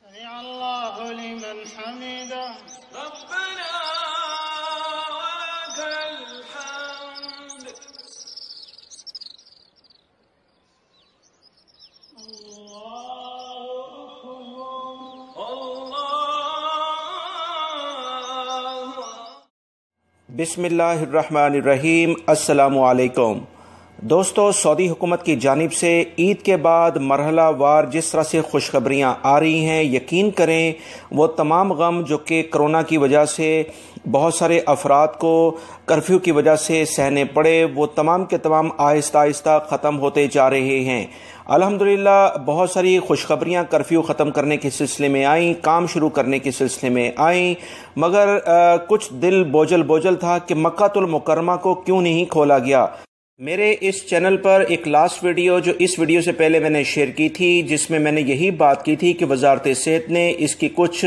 سمع الله لمن حمده ربنا ولك الحمد بسم اللہ الرحمن الرحیم۔ السلام علیکم دوستو، سعودی حکومت کی جانب سے عید کے بعد مرحلہ وار جس طرح سے خوشخبریاں آ رہی ہیں، یقین کریں وہ تمام غم جو کہ کرونا کی وجہ سے بہت سارے افراد کو کرفیو کی وجہ سے سہنے پڑے، وہ تمام کے تمام آہستہ آہستہ ختم ہوتے جا رہے ہیں۔ الحمدللہ بہت ساری خوشخبریاں کرفیو ختم کرنے کے سلسلے میں آئیں، کام شروع کرنے کے سلسلے میں آئیں، مگر کچھ دل بوجھل تھا کہ مکہ المکرمہ کو کیوں نہیں کھولا گیا۔ میرے اس چینل پر ایک لاسٹ ویڈیو جو اس ویڈیو سے پہلے میں نے شیئر کی تھی، جس میں میں نے یہی بات کی تھی کہ وزارت صحت نے اس کی کچھ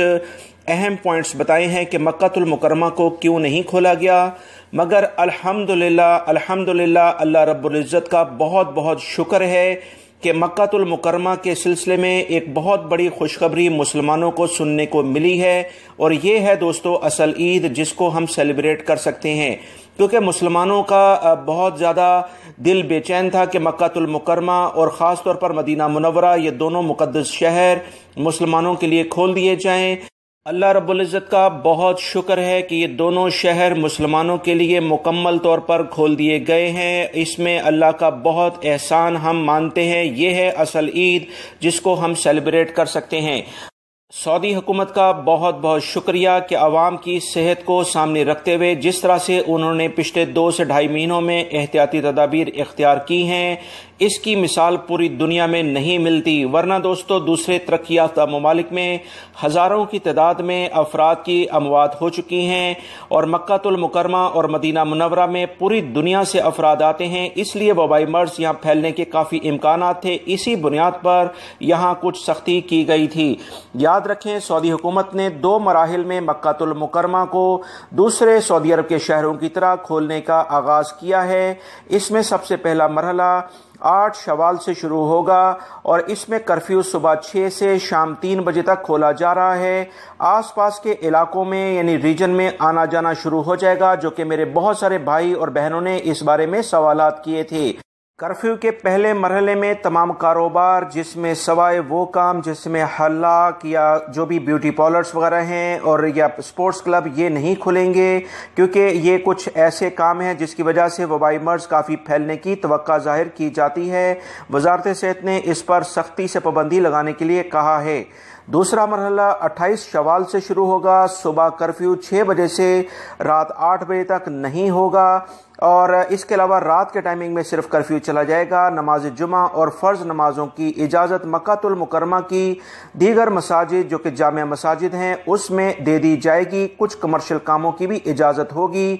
اہم پوائنٹس بتائے ہیں کہ مکہ المکرمہ کو کیوں نہیں کھولا گیا، مگر الحمدللہ اللہ رب العزت کا بہت شکر ہے کہ مکہ المکرمہ کے سلسلے میں ایک بہت بڑی خوشخبری مسلمانوں کو سننے کو ملی ہے، اور یہ ہے دوستو اصل عید جس کو ہم سیلیبریٹ کر سکتے ہیں، کیونکہ مسلمانوں کا بہت زیادہ دل بے چین تھا کہ مکہ المکرمہ اور خاص طور پر مدینہ منورہ، یہ دونوں مقدس شہر مسلمانوں کے لیے کھول دیے جائیں۔ اللہ رب العزت کا بہت شکر ہے کہ یہ دونوں شہر مسلمانوں کے لیے مکمل طور پر کھول دیے گئے ہیں۔ اس میں اللہ کا بہت احسان ہم مانتے ہیں، یہ ہے اصل عید جس کو ہم سیلیبریٹ کر سکتے ہیں۔ سعودی حکومت کا بہت شکریہ کہ عوام کی صحت کو سامنے رکھتے ہوئے جس طرح سے انہوں نے پچھلے 2 سے 2.5 مہینوں میں احتیاطی تدابیر اختیار کی ہیں، اس کی مثال پوری دنیا میں نہیں ملتی، ورنہ دوستو دوسرے ترقی یافتہ ممالک میں ہزاروں کی تعداد میں افراد کی اموات ہو چکی ہیں، اور مکہ المکرمہ اور مدینہ منورہ میں پوری دنیا سے افراد آتے ہیں، اس لیے وبائی مرض یہاں پھیلنے کے کافی امکانات تھے۔ اسی بنیاد پر یہاں کچھ سختی کی گئی تھی۔ یاد رکھیں سعودی حکومت نے 2 مراحل میں مکہ المکرمہ کو دوسرے سعودی عرب کے شہروں کی طرح کھولنے کا آغاز کیا ہے۔ اس میں سب سے پہلا مرحلہ 8 شوال سے شروع ہوگا، اور اس میں کرفیو صبح 6 سے شام 3 بجے تک کھولا جا رہا ہے۔ آس پاس کے علاقوں میں یعنی ریجن میں آنا جانا شروع ہو جائے گا، جو کہ میرے بہت سارے بھائی اور بہنوں نے اس بارے میں سوالات کیے تھے۔ کرفیو کے پہلے مرحلے میں تمام کاروبار جس میں سوائے وہ کام جس میں حلاق یا جو بھی بیوٹی پارلرز وغیرہ ہیں اور یا سپورٹس کلب، یہ نہیں کھلیں گے، کیونکہ یہ کچھ ایسے کام ہیں جس کی وجہ سے وبائی مرض کافی پھیلنے کی توقع ظاہر کی جاتی ہے۔ وزارت صحت نے اس پر سختی سے پابندی لگانے کے لیے کہا ہے۔ دوسرا مرحلہ 28 شوال سے شروع ہوگا۔ صبح کرفیو 6 بجے سے رات 8 بجے تک نہیں ہوگا، اور اس کے علاوہ رات کے ٹائمنگ میں صرف کرفیو چلا جائے گا۔ نماز جمعہ اور فرض نمازوں کی اجازت مکہ المکرمہ کی دیگر مساجد جو کہ جامع مساجد ہیں اس میں دے دی جائے گی۔ کچھ کمرشل کاموں کی بھی اجازت ہوگی۔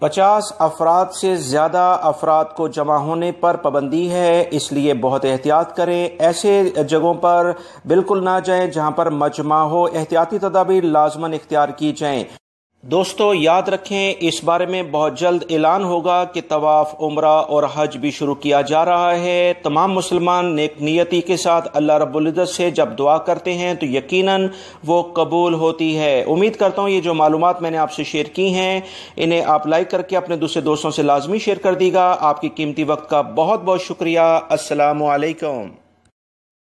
50 افراد سے زیادہ افراد کو جمع ہونے پر پابندی ہے، اس لیے بہت احتیاط کریں، ایسے جگہوں پر بالکل نہ جائیں جہاں پر مجمع ہو، احتیاطی تدابیر لازماً اختیار کی جائیں۔ دوستو یاد رکھیں اس بارے میں بہت جلد اعلان ہوگا کہ طواف، عمرہ اور حج بھی شروع کیا جا رہا ہے۔ تمام مسلمان نیک نیتی کے ساتھ اللہ رب العزت سے جب دعا کرتے ہیں تو یقیناً وہ قبول ہوتی ہے۔ امید کرتا ہوں یہ جو معلومات میں نے آپ سے شیئر کی ہیں انہیں آپ لائک کر کے اپنے دوسرے دوستوں سے لازمی شیئر کر دیجیے گا۔ آپ کی قیمتی وقت کا بہت شکریہ۔ السلام علیکم۔